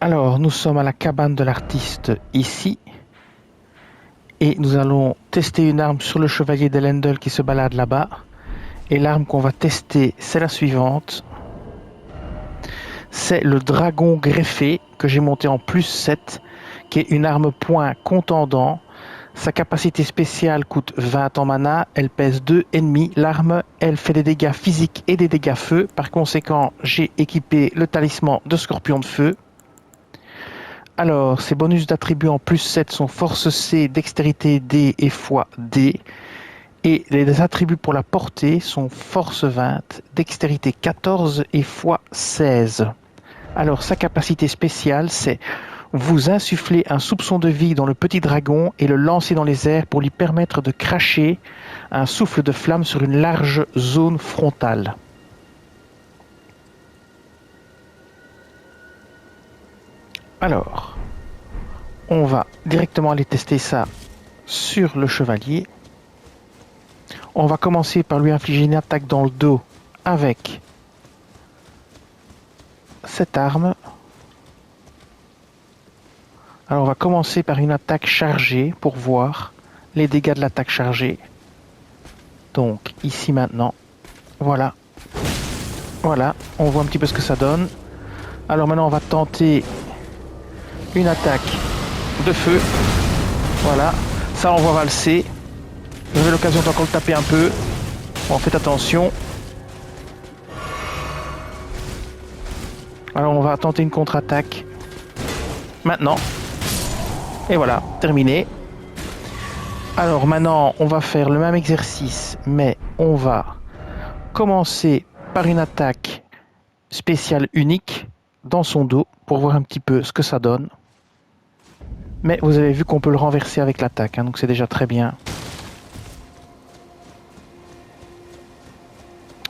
Alors, nous sommes à la cabane de l'artiste ici. Et nous allons tester une arme sur le chevalier d'Elendil qui se balade là-bas. Et l'arme qu'on va tester, c'est la suivante. C'est le dragon greffé que j'ai monté en plus 7, qui est une arme point contendant. Sa capacité spéciale coûte 20 en mana, elle pèse 2 ennemis. L'arme, elle fait des dégâts physiques et des dégâts feu. Par conséquent, j'ai équipé le talisman de scorpion de feu. Alors, ses bonus d'attributs en plus 7 sont force C, dextérité D et foi D. Et les attributs pour la portée sont force 20, dextérité 14 et foi 16. Alors, sa capacité spéciale, c'est vous insuffler un soupçon de vie dans le petit dragon et le lancer dans les airs pour lui permettre de cracher un souffle de flamme sur une large zone frontale. Alors, on va directement aller tester ça sur le chevalier. On va commencer par lui infliger une attaque dans le dos avec cette arme. Alors on va commencer par une attaque chargée pour voir les dégâts de l'attaque chargée. Donc ici maintenant, voilà, on voit un petit peu ce que ça donne. Alors maintenant on va tenter une attaque de feu. Voilà, ça on voit valser. Vous avez l'occasion d'encore le taper un peu. Bon, faites attention. Alors on va tenter une contre-attaque. Maintenant. Et voilà, terminé. Alors maintenant, on va faire le même exercice, mais on va commencer par une attaque spéciale unique dans son dos pour voir un petit peu ce que ça donne. Mais vous avez vu qu'on peut le renverser avec l'attaque, hein, donc c'est déjà très bien.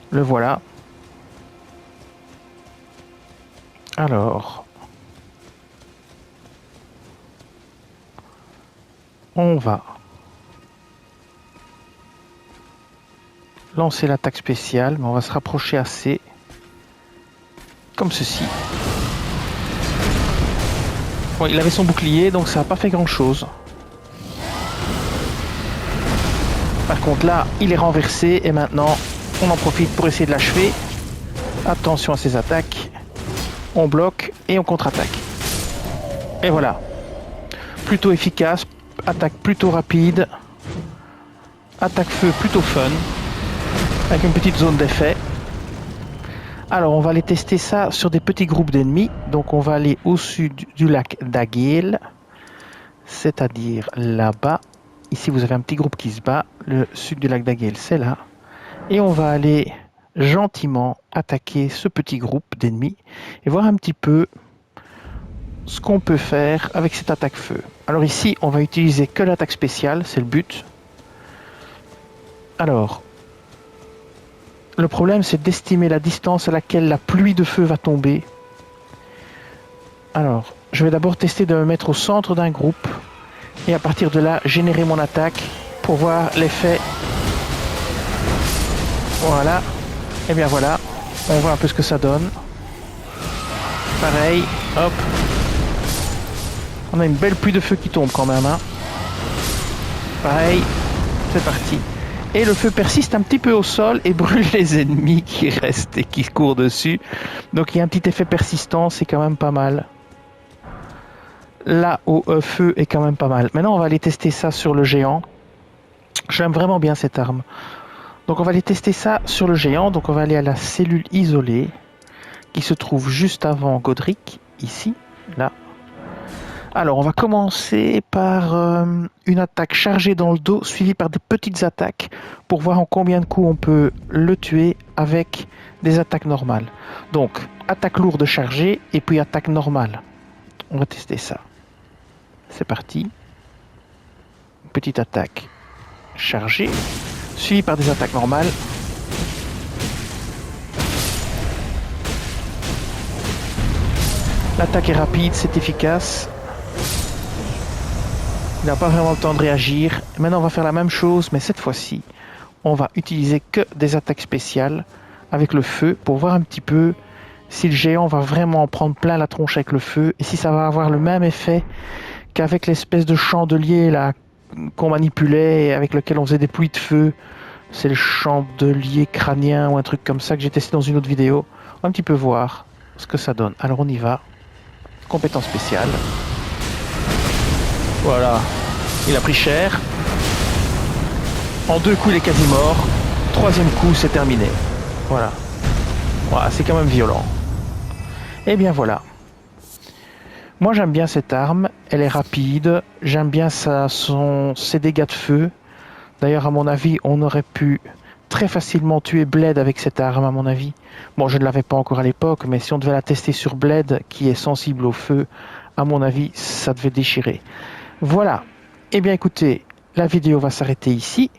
Le voilà. Alors, on va lancer l'attaque spéciale, mais on va se rapprocher assez, comme ceci. Bon, il avait son bouclier, donc ça n'a pas fait grand chose. Par contre là, il est renversé et maintenant, on en profite pour essayer de l'achever. Attention à ses attaques. On bloque et on contre-attaque. Et voilà. Plutôt efficace, attaque plutôt rapide, attaque feu plutôt fun, avec une petite zone d'effet. Alors on va aller tester ça sur des petits groupes d'ennemis. Donc on va aller au sud du lac d'Agil, c'est-à-dire là-bas. Ici vous avez un petit groupe qui se bat. Le sud du lac d'Agil, c'est là. Et on va aller gentiment attaquer ce petit groupe d'ennemis et voir un petit peu ce qu'on peut faire avec cette attaque feu. Alors ici, on va utiliser que l'attaque spéciale, c'est le but. Alors, le problème c'est d'estimer la distance à laquelle la pluie de feu va tomber. Alors, je vais d'abord tester de me mettre au centre d'un groupe et à partir de là, générer mon attaque pour voir l'effet. Voilà. Et bien voilà, on voit un peu ce que ça donne. Pareil, hop. On a une belle pluie de feu qui tombe quand même. Hein. Pareil, c'est parti. Et le feu persiste un petit peu au sol et brûle les ennemis qui restent et qui courent dessus. Donc il y a un petit effet persistant, c'est quand même pas mal. Là au feu est quand même pas mal. Maintenant on va aller tester ça sur le géant. J'aime vraiment bien cette arme. Donc on va aller tester ça sur le géant. Donc on va aller à la cellule isolée qui se trouve juste avant Godric, ici, là. Alors, on va commencer par une attaque chargée dans le dos, suivie par des petites attaques, pour voir en combien de coups on peut le tuer avec des attaques normales. Donc, attaque lourde chargée, et puis attaque normale. On va tester ça. C'est parti. Petite attaque chargée, suivie par des attaques normales. L'attaque est rapide, c'est efficace. Il n'a pas vraiment le temps de réagir. Maintenant, on va faire la même chose, mais cette fois-ci, on va utiliser que des attaques spéciales avec le feu pour voir un petit peu si le géant va vraiment en prendre plein la tronche avec le feu, et si ça va avoir le même effet qu'avec l'espèce de chandelier là qu'on manipulait et avec lequel on faisait des pluies de feu. C'est le chandelier crânien ou un truc comme ça que j'ai testé dans une autre vidéo. On va un petit peu voir ce que ça donne. Alors on y va. Compétence spéciale. Voilà. Il a pris cher. En 2 coups, il est quasi mort. 3e coup, c'est terminé. Voilà. Voilà, c'est quand même violent. Et bien voilà. Moi j'aime bien cette arme. Elle est rapide. J'aime bien ses dégâts de feu. D'ailleurs, à mon avis, on aurait pu très facilement tuer Bled avec cette arme, à mon avis. Bon, je ne l'avais pas encore à l'époque, mais si on devait la tester sur Bled, qui est sensible au feu, à mon avis, ça devait déchirer. Voilà. Eh bien, écoutez, la vidéo va s'arrêter ici.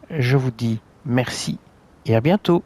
Je vous dis merci et à bientôt.